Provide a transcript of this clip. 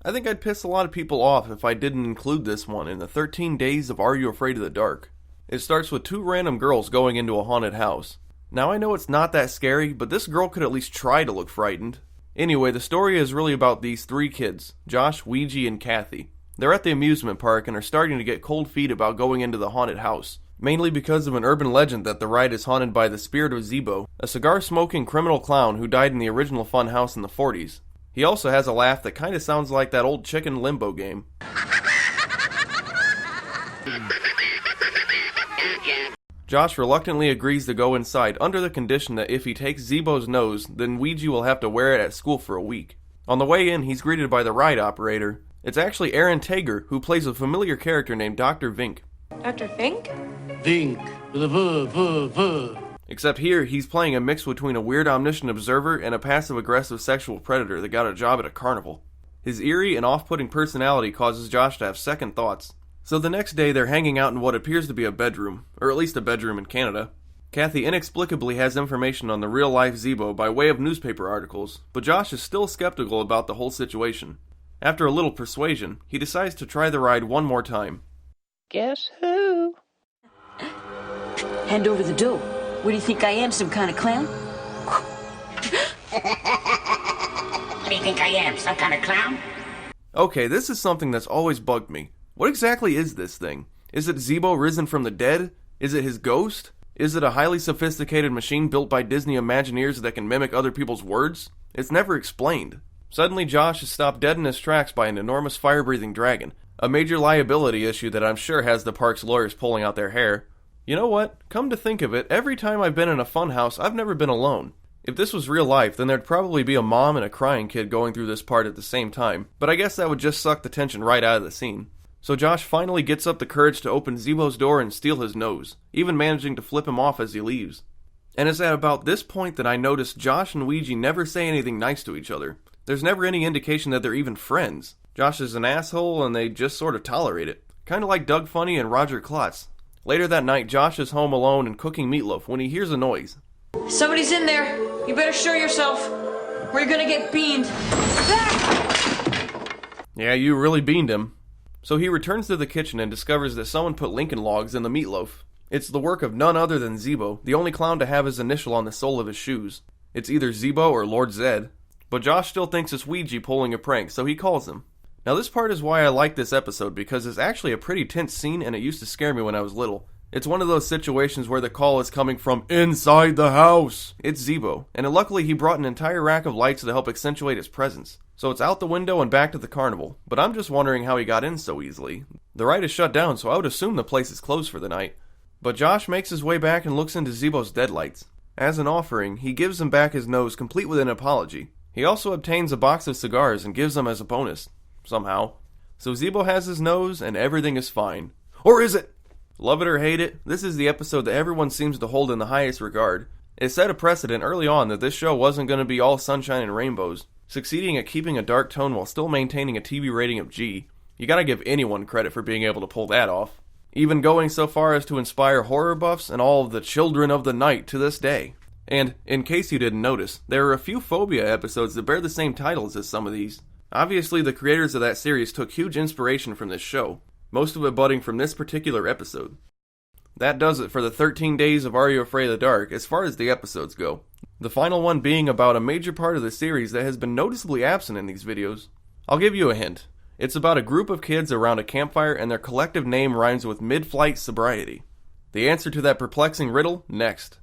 I think I'd piss a lot of people off if I didn't include this one in the 13 Days of Are You Afraid of the Dark. It starts with two random girls going into a haunted house. Now I know it's not that scary, but this girl could at least try to look frightened. Anyway, the story is really about these three kids, Josh, Ouija, and Kathy. They're at the amusement park and are starting to get cold feet about going into the haunted house, mainly because of an urban legend that the ride is haunted by the spirit of Zeebo, a cigar-smoking criminal clown who died in the original Fun House in the 40s. He also has a laugh that kinda sounds like that old chicken limbo game. Josh reluctantly agrees to go inside under the condition that if he takes Zeebo's nose, then Ouija will have to wear it at school for a week. On the way in, he's greeted by the ride operator. It's actually Aaron Tager, who plays a familiar character named Dr. Vink. Dr. Vink? Vink, with a v. Except here, he's playing a mix between a weird omniscient observer and a passive-aggressive sexual predator that got a job at a carnival. His eerie and off-putting personality causes Josh to have second thoughts. So the next day, they're hanging out in what appears to be a bedroom, or at least a bedroom in Canada. Kathy inexplicably has information on the real-life Zeebo by way of newspaper articles, but Josh is still skeptical about the whole situation. After a little persuasion, he decides to try the ride one more time. Guess who? Hand over the dough. What do you think I am, some kind of clown? What do you think I am, some kind of clown? Okay, this is something that's always bugged me. What exactly is this thing? Is it Zeebo risen from the dead? Is it his ghost? Is it a highly sophisticated machine built by Disney Imagineers that can mimic other people's words? It's never explained. Suddenly Josh is stopped dead in his tracks by an enormous fire-breathing dragon, a major liability issue that I'm sure has the park's lawyers pulling out their hair. You know what? Come to think of it, every time I've been in a fun house, I've never been alone. If this was real life, then there'd probably be a mom and a crying kid going through this part at the same time, but I guess that would just suck the tension right out of the scene. So Josh finally gets up the courage to open Zeebo's door and steal his nose, even managing to flip him off as he leaves. And it's at about this point that I notice Josh and Ouija never say anything nice to each other. There's never any indication that they're even friends. Josh is an asshole and they just sort of tolerate it. Kinda like Doug Funny and Roger Klotz. Later that night, Josh is home alone and cooking meatloaf when he hears a noise. Somebody's in there. You better show yourself, or you're gonna get beamed. Yeah, you really beaned him. So he returns to the kitchen and discovers that someone put Lincoln Logs in the meatloaf. It's the work of none other than Zeebo, the only clown to have his initial on the sole of his shoes. It's either Zeebo or Lord Zed. But Josh still thinks it's Ouija pulling a prank, so he calls him. Now this part is why I like this episode, because it's actually a pretty tense scene and it used to scare me when I was little. It's one of those situations where the call is coming from inside the house. It's Zeebo, and luckily he brought an entire rack of lights to help accentuate his presence. So it's out the window and back to the carnival, but I'm just wondering how he got in so easily. The ride is shut down, so I would assume the place is closed for the night. But Josh makes his way back and looks into Zeebo's deadlights. As an offering, he gives him back his nose complete with an apology. He also obtains a box of cigars and gives them as a bonus. Somehow. So Zeebo has his nose and everything is fine. Or is it? Love it or hate it, this is the episode that everyone seems to hold in the highest regard. It set a precedent early on that this show wasn't going to be all sunshine and rainbows, succeeding at keeping a dark tone while still maintaining a TV rating of G. You gotta give anyone credit for being able to pull that off. Even going so far as to inspire horror buffs and all of the children of the night to this day. And, in case you didn't notice, there are a few Phobia episodes that bear the same titles as some of these. Obviously, the creators of that series took huge inspiration from this show, most of it budding from this particular episode. That does it for the 13 Days of Are You Afraid of the Dark as far as the episodes go. The final one being about a major part of the series that has been noticeably absent in these videos. I'll give you a hint. It's about a group of kids around a campfire and their collective name rhymes with mid-flight sobriety. The answer to that perplexing riddle, next.